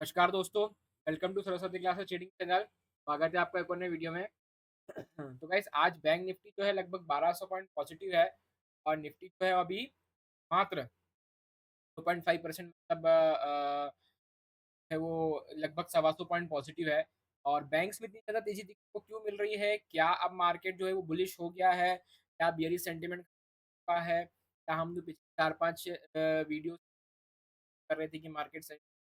नमस्कार दोस्तों। Welcome to Saraswati classes trading channel. स्वागत है आपका एक और नए वीडियो में। तो गाइस आज बैंक निफ्टी जो है लगभग 1200 पॉइंट पॉजिटिव है और निफ्टी जो है अभी मात्र 2.5% मतलब है वो लगभग 125 पॉइंट पॉजिटिव है। और बैंक्स में इतनी ज़्यादा तेजी देखने को क्यों मिल रही है? क्या अब मार्केट जो है वो बुलिश हो गया है? क्या बियरिश सेंटिमेंट का है? क्या हम जो पिछले 4-5 वीडियो कर रहे थे कि मार्केट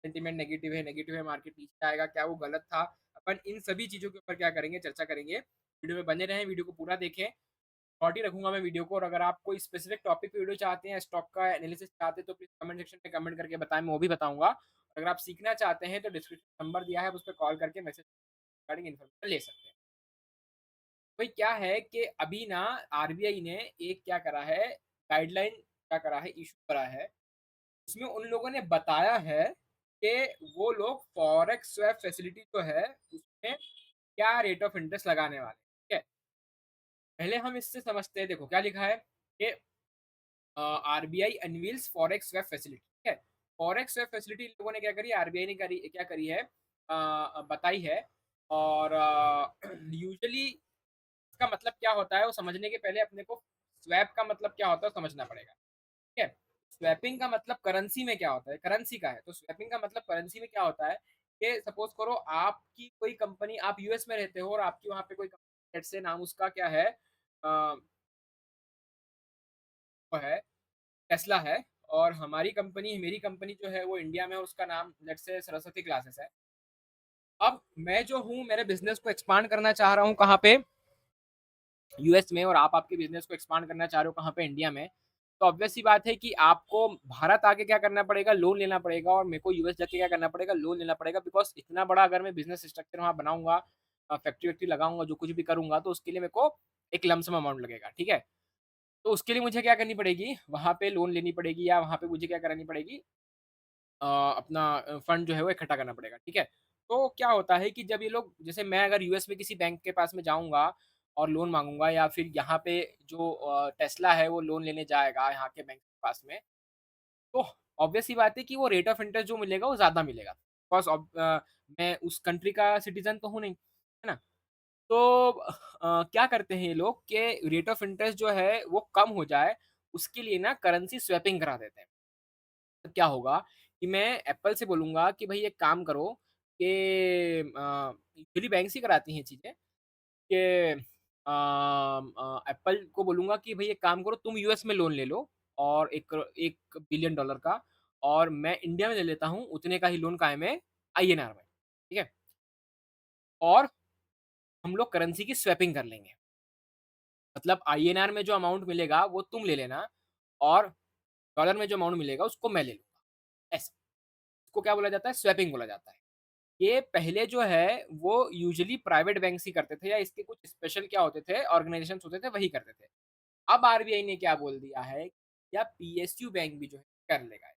सेंटीमेंट नेगेटिव है, मार्केट नीचे आएगा, क्या वो गलत था? अपन इन सभी चीज़ों के ऊपर क्या करेंगे, चर्चा करेंगे। वीडियो में बने रहें, वीडियो को पूरा देखें। शॉर्ट ही रखूंगा मैं वीडियो को, और अगर आप कोई स्पेसिफिक टॉपिक पे वीडियो चाहते हैं, स्टॉक का एनालिसिस चाहते हैं, तो प्लीज कमेंट सेक्शन में कमेंट करके बताएं, मैं वो भी बताऊंगा। अगर आप सीखना चाहते हैं तो डिस्क्रिप्शन नंबर दिया है, उस पर कॉल करके मैसेज रिगार्डिंग इन्फॉर्मेशन ले सकते हैं। भाई क्या है कि अभी ना आरबीआई ने एक क्या करा है, गाइडलाइन क्या करा है, इशू करा है। उसमें उन लोगों ने बताया है कि वो लोग फॉरेक्स स्वैप फैसिलिटी जो है उसमें क्या रेट ऑफ इंटरेस्ट लगाने वाले हैं। ठीक है, पहले हम इससे समझते हैं। देखो क्या लिखा है कि RBI unveils forex swap facility. ठीक है, फॉरेक्स स्वैप फैसिलिटी लोगों ने क्या करी, आरबीआई ने करी, क्या करी है, बताई है। और यूजुअली इसका मतलब क्या होता है वो समझने के पहले अपने को स्वैप का मतलब क्या होता है समझना पड़ेगा। ठीक है, स्वैपिंग का मतलब करेंसी में क्या होता है, करेंसी का है। तो स्वैपिंग का मतलब करेंसी में क्या होता है कि सपोज करो आपकी कोई कंपनी, आप यूएस में रहते हो और आपकी वहां पे कोई कंपनी से नाम उसका क्या है, वो है टेस्ला है। और हमारी कंपनी, मेरी कंपनी जो है वो इंडिया में है, उसका नाम लेट्स से सरस्वती क्लासेस है। अब मैं जो हूँ मेरे बिजनेस को एक्सपांड करना चाह रहा हूँ कहाँ पे, यूएस में, और आप आपके बिजनेस को एक्सपांड करना चाह रहे हो कहाँ पे, इंडिया में। तो ऑब्वियस सी बात है कि आपको भारत आके क्या करना पड़ेगा, लोन लेना पड़ेगा, और मेरे को यूएस जाके क्या करना पड़ेगा, लोन लेना पड़ेगा। बिकॉज इतना बड़ा अगर मैं बिजनेस स्ट्रक्चर वहाँ बनाऊंगा, फैक्ट्री वैक्ट्री लगाऊंगा, जो कुछ भी करूंगा, तो उसके लिए मेरे को एक लमसम अमाउंट लगेगा। ठीक है, तो उसके लिए मुझे क्या करनी पड़ेगी, वहाँ पे लोन लेनी पड़ेगी, या वहाँ पे मुझे क्या करनी पड़ेगी, अपना फंड जो है वो इकट्ठा करना पड़ेगा। ठीक है, तो क्या होता है कि जब ये लोग, जैसे मैं अगर यूएस में किसी बैंक के पास में जाऊंगा और लोन मांगूंगा, या फिर यहाँ पे जो टेस्ला है वो लोन लेने जाएगा यहाँ के बैंक के पास में, तो ऑब्वियस सी बात है कि वो रेट ऑफ इंटरेस्ट जो मिलेगा वो ज़्यादा मिलेगा। बिकॉज मैं उस कंट्री का सिटीजन तो हूँ नहीं, है ना। तो क्या करते हैं ये लोग कि रेट ऑफ इंटरेस्ट जो है वो कम हो जाए, उसके लिए ना करेंसी स्वैपिंग करा देते हैं। तो क्या होगा कि मैं एप्पल से बोलूँगा कि भाई एक काम करो कि यूजुअली बैंक से कराती हैं चीज़ें, कि एप्पल को बोलूँगा कि भाई एक काम करो, तुम यूएस में लोन ले लो, और एक बिलियन डॉलर का, और मैं इंडिया में ले लेता हूँ उतने का ही लोन, काहे में, आईएनआर में। ठीक है, और हम लोग करेंसी की स्वैपिंग कर लेंगे। मतलब आईएनआर में जो अमाउंट मिलेगा वो तुम ले लेना, और डॉलर में जो अमाउंट मिलेगा उसको मैं ले लूँगा। ऐसे इसको क्या बोला जाता है, स्वैपिंग बोला जाता है। ये पहले जो है वो यूजुअली प्राइवेट बैंक्स ही करते थे, या इसके कुछ स्पेशल क्या होते थे, ऑर्गेनाइजेशन होते थे, वही करते थे। अब आरबीआई ने क्या बोल दिया है, या पीएसयू बैंक भी जो है कर लेगा।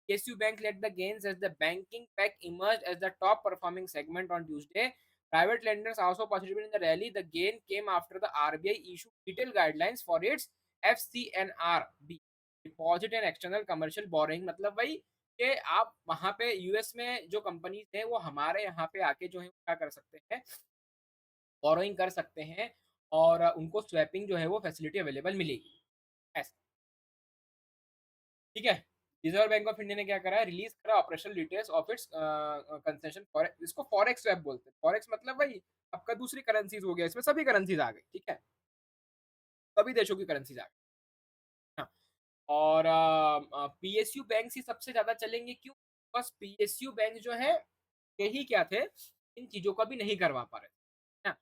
PSU bank let the gains as the banking pack emerge as the top performing segment on Tuesday. Private lenders also participated in the rally. The gain came after the RBI issued detailed guidelines for its FCNRB, Deposit and External Commercial Borrowing. मतलब भाई कि आप वहाँ पे US में जो companies हैं वो हमारे यहाँ पे आके जो है क्या कर सकते हैं, बोरोइंग कर सकते हैं, और उनको स्वैपिंग जो है वो फैसिलिटी अवेलेबल मिलेगी। ऐसा, ठीक है। रिजर्व बैंक ऑफ इंडिया ने क्या करा है, रिलीज करा operational details of its concession for, इसको फॉरेक्स स्वैप बोलते हैं। फॉरेक्स मतलब भाई आपका दूसरी करेंसीज हो गया, इसमें सभी करेंसीज आ गई। ठीक है, सभी देशों की करेंसीज आ गई। हाँ, और पीएसयू बैंक ही सबसे ज्यादा चलेंगे, क्यों? बस पीएसयू बैंक जो है यही क्या थे, इन चीजों का भी नहीं करवा पा रहे थे, है।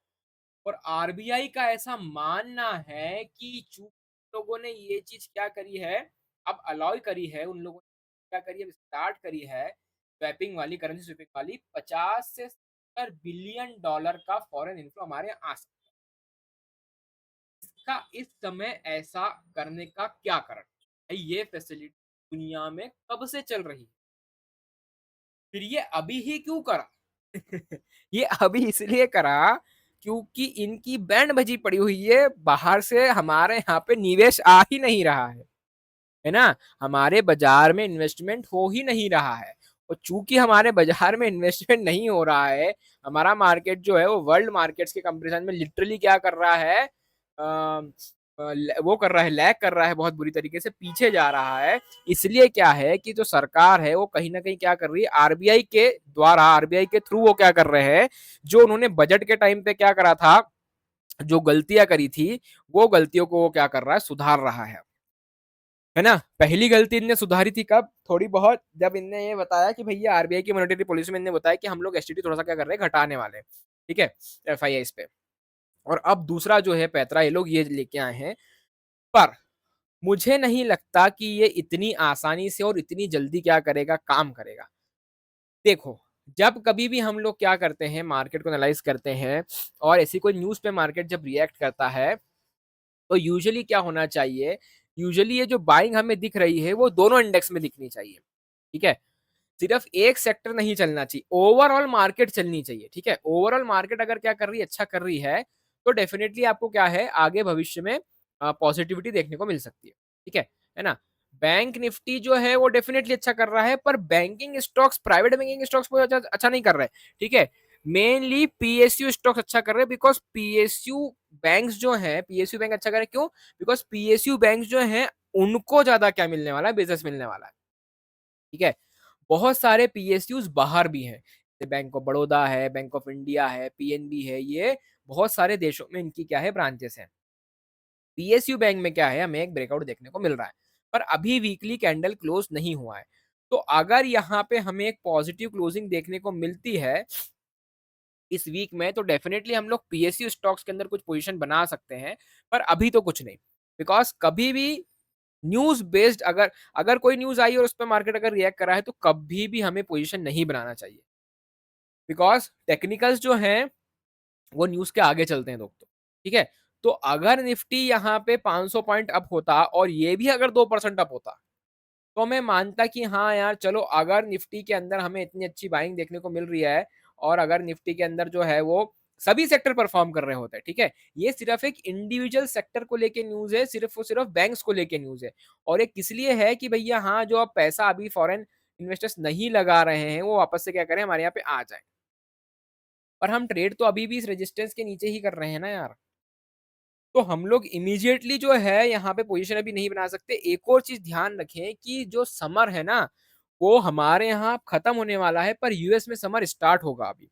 और आरबीआई का ऐसा मानना है कि चूंकि लोगों ने ये चीज क्या करी है, अब अलाउ करी है, उन लोगों ने क्या करी है, स्टार्ट करी है स्वैपिंग वाली, करेंसी स्वैपिंग वाली, 50 से 70 बिलियन डॉलर का फॉरेन इनफ्लो हमारे यहाँ आ सकता है। इसका इस समय ऐसा करने का क्या कारण है? ये फैसिलिटी दुनिया में कब से चल रही है, फिर ये अभी ही क्यों करा? ये अभी इसलिए करा क्योंकि इनकी बैंड बजी पड़ी हुई है, बाहर से हमारे यहाँ पे निवेश आ ही नहीं रहा है ना। हमारे बाजार में इन्वेस्टमेंट हो ही नहीं रहा है, और चूंकि हमारे बाजार में इन्वेस्टमेंट नहीं हो रहा है, हमारा मार्केट जो है वो वर्ल्ड मार्केट्स के कंपैरिजन में लिटरली क्या कर रहा है, वो कर रहा है, लैग कर रहा है, बहुत बुरी तरीके से पीछे जा रहा है। इसलिए क्या है कि जो सरकार है वो कहीं ना कहीं क्या कर रही है, आरबीआई के द्वारा, आरबीआई के थ्रू वो क्या कर रहे हैं, जो उन्होंने बजट के टाइम पे क्या करा था, जो गलतियां करी थी, वो गलतियों को वो क्या कर रहा है, सुधार रहा है ना। पहली गलती इनने सुधारी थी कब, थोड़ी बहुत, जब इनने ये बताया कि भैया आरबीआई की मॉनेटरी पॉलिसी में इनने बताया कि हम लोग एसटीडी थोड़ा सा क्या कर रहे हैं, घटाने वाले हैं, ठीक है, एफआईआई पे। और अब दूसरा जो है पैतरा, ये लोग ये लेके आए हैं, पर मुझे नहीं लगता कि ये इतनी आसानी से और इतनी जल्दी क्या करेगा, काम करेगा। देखो, जब कभी भी हम लोग क्या करते हैं, मार्केट को एनालाइज करते हैं, और ऐसी कोई न्यूज पे मार्केट जब रिएक्ट करता है, तो यूजुअली क्या होना चाहिए, यूजुअली ये जो बाइंग हमें दिख रही है वो दोनों इंडेक्स में दिखनी चाहिए, ठीक है। सिर्फ एक सेक्टर नहीं चलना चाहिए, ओवरऑल मार्केट चलनी चाहिए, ठीक है। ओवरऑल मार्केट अगर क्या कर रही है, अच्छा कर रही है, तो डेफिनेटली आपको क्या है, आगे भविष्य में पॉजिटिविटी देखने को मिल सकती है ना। बैंक निफ्टी जो है वो डेफिनेटली अच्छा कर रहा है, पर banking stocks, private banking stocks को अच्छा नहीं कर रहे, ठीक है। मेनली पीएसयू स्टॉक्स अच्छा कर रहे हैं, बिकॉज पीएसयू बैंक्स जो है, पीएसयू बैंक अच्छा कर रहे हैं, क्यों, बिकॉज पीएसयू बैंक जो है उनको ज्यादा क्या मिलने वाला है, बिजनेस मिलने वाला है, ठीक है। बहुत सारे पीएसयूज बाहर भी हैं, बैंक ऑफ बड़ौदा है, बैंक ऑफ इंडिया है, पीएनबी है, ये बहुत सारे देशों में इनकी क्या है, ब्रांचेस हैं। पीएसयू बैंक में क्या है, हमें एक ब्रेकआउट देखने को मिल रहा है, पर अभी वीकली कैंडल क्लोज नहीं हुआ है। तो अगर यहाँ पे हमें एक पॉजिटिव क्लोजिंग देखने को मिलती है इस वीक में, तो डेफिनेटली हम लोग पीएसयू स्टॉक्स के अंदर कुछ पोजीशन बना सकते हैं, पर अभी तो कुछ नहीं। बिकॉज कभी भी न्यूज बेस्ड, अगर अगर कोई न्यूज आई और उस पर मार्केट अगर रिएक्ट करा है, तो कभी भी हमें पोजीशन नहीं बनाना चाहिए, बिकॉज टेक्निकल्स जो हैं वो न्यूज के आगे चलते हैं दोस्तों, ठीक है। तो अगर निफ्टी यहाँ पे 500 पॉइंट अप होता, और ये भी अगर 2% अप होता, तो मैं मानता कि हाँ यार चलो, अगर निफ्टी के अंदर हमें इतनी अच्छी बाइंग देखने को मिल रही है, और अगर निफ्टी के अंदर जो है वो सभी सेक्टर परफॉर्म कर रहे होते हैं, ठीक है। ये सिर्फ एक इंडिविजुअल सेक्टर को लेके न्यूज है, सिर्फ वो सिर्फ बैंक्स को लेके न्यूज है, और ये किस लिए है कि भैया हाँ, जो अब पैसा अभी फॉरेन इन्वेस्टर्स नहीं लगा रहे हैं, वो वापस से क्या करें, हमारे यहाँ पे आ जाए। पर हम ट्रेड तो अभी भी इस रेजिस्टेंस के नीचे ही कर रहे हैं ना यार। तो हम लोग इमीडिएटली जो है यहाँ पे पोजीशन अभी नहीं बना सकते। एक और चीज ध्यान रखें कि जो समर है ना, वो हमारे यहाँ खत्म होने वाला है, पर यूएस में समर स्टार्ट होगा अभी।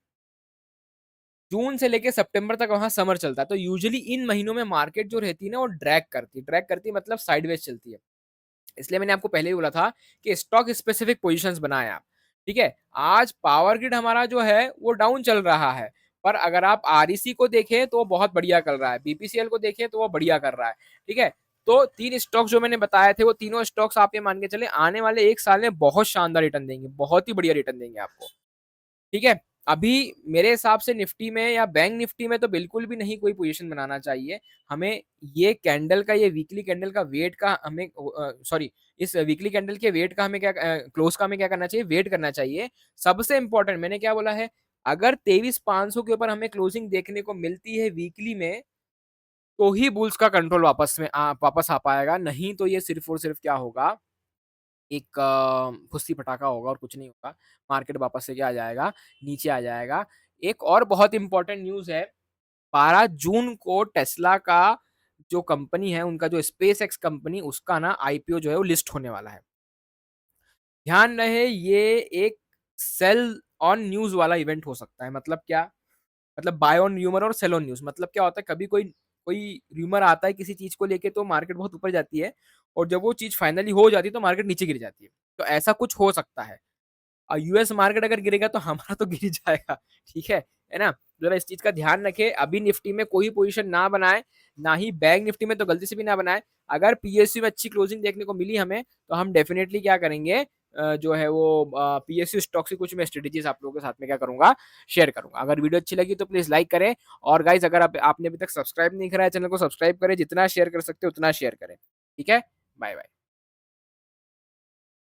जून से लेके सितंबर तक वहां समर चलता है, तो यूजुअली इन महीनों में मार्केट जो रहती है ना, वो ड्रैग करती है मतलब साइडवेज चलती है। इसलिए मैंने आपको पहले ही बोला था कि स्टॉक स्पेसिफिक पोजीशंस बनाए आप, ठीक है। आज पावर ग्रिड हमारा जो है वो डाउन चल रहा है, पर अगर आप आरईसी को देखें तो वो बहुत बढ़िया कर रहा है, बीपीसीएल को देखें तो वो बढ़िया कर रहा है, ठीक है। तो 3 स्टॉक्स जो मैंने बताए थे, वो तीनों स्टॉक्स आप ये मान के चले आने वाले 1 साल में बहुत शानदार रिटर्न देंगे, बहुत ही बढ़िया रिटर्न देंगे आपको, ठीक है। अभी मेरे हिसाब से निफ्टी में या बैंक निफ्टी में तो बिल्कुल भी नहीं कोई पोजीशन बनाना चाहिए हमें। ये कैंडल का, ये वीकली कैंडल का वेट का हमें, सॉरी, इस वीकली कैंडल के वेट का हमें क्या, क्लोज का हमें क्या करना चाहिए, वेट करना चाहिए। सबसे इंपॉर्टेंट मैंने क्या बोला है, अगर 23,500 के ऊपर हमें क्लोजिंग देखने को मिलती है वीकली में, तो ही बुल्स का कंट्रोल वापस आ पाएगा, नहीं तो ये सिर्फ और सिर्फ क्या होगा, एक फुस्सी पटाखा होगा और कुछ नहीं होगा। मार्केट वापस से क्या आ जाएगा, नीचे आ जाएगा। एक और बहुत इंपॉर्टेंट न्यूज है, 12 जून को टेस्ला का जो कंपनी है, उनका जो स्पेस एक्स कंपनी, उसका ना आईपीओ जो है वो लिस्ट होने वाला है। ध्यान रहे, ये एक सेल ऑन न्यूज वाला इवेंट हो सकता है। मतलब क्या, मतलब बाय ऑन र्यूमर और सेल ऑन न्यूज। मतलब क्या होता है, कभी कोई कोई र्यूमर आता है किसी चीज को लेके, तो मार्केट बहुत ऊपर जाती है, और जब वो चीज फाइनली हो जाती है तो मार्केट नीचे गिर जाती है। तो ऐसा कुछ हो सकता है, और यूएस मार्केट अगर गिरेगा तो हमारा तो गिर जाएगा, ठीक है ना। जरा इस चीज का ध्यान रखे, अभी निफ्टी में कोई पोजीशन ना बनाए, ना ही बैंक निफ्टी में तो गलती से भी ना बनाए। अगर पीएसयू में अच्छी क्लोजिंग देखने को मिली हमें, तो हम डेफिनेटली क्या करेंगे, जो है वो पीएसयू स्टॉक की कुछ मैं स्ट्रेटेजीज आप लोगों के साथ में क्या करूंगा, शेयर करूंगा। अगर वीडियो अच्छी लगी तो प्लीज लाइक करें, और गाइज अगर आपने अभी तक सब्सक्राइब नहीं करा है चैनल को, सब्सक्राइब करें, जितना शेयर कर सकते हो उतना शेयर करें, ठीक है। Bye bye.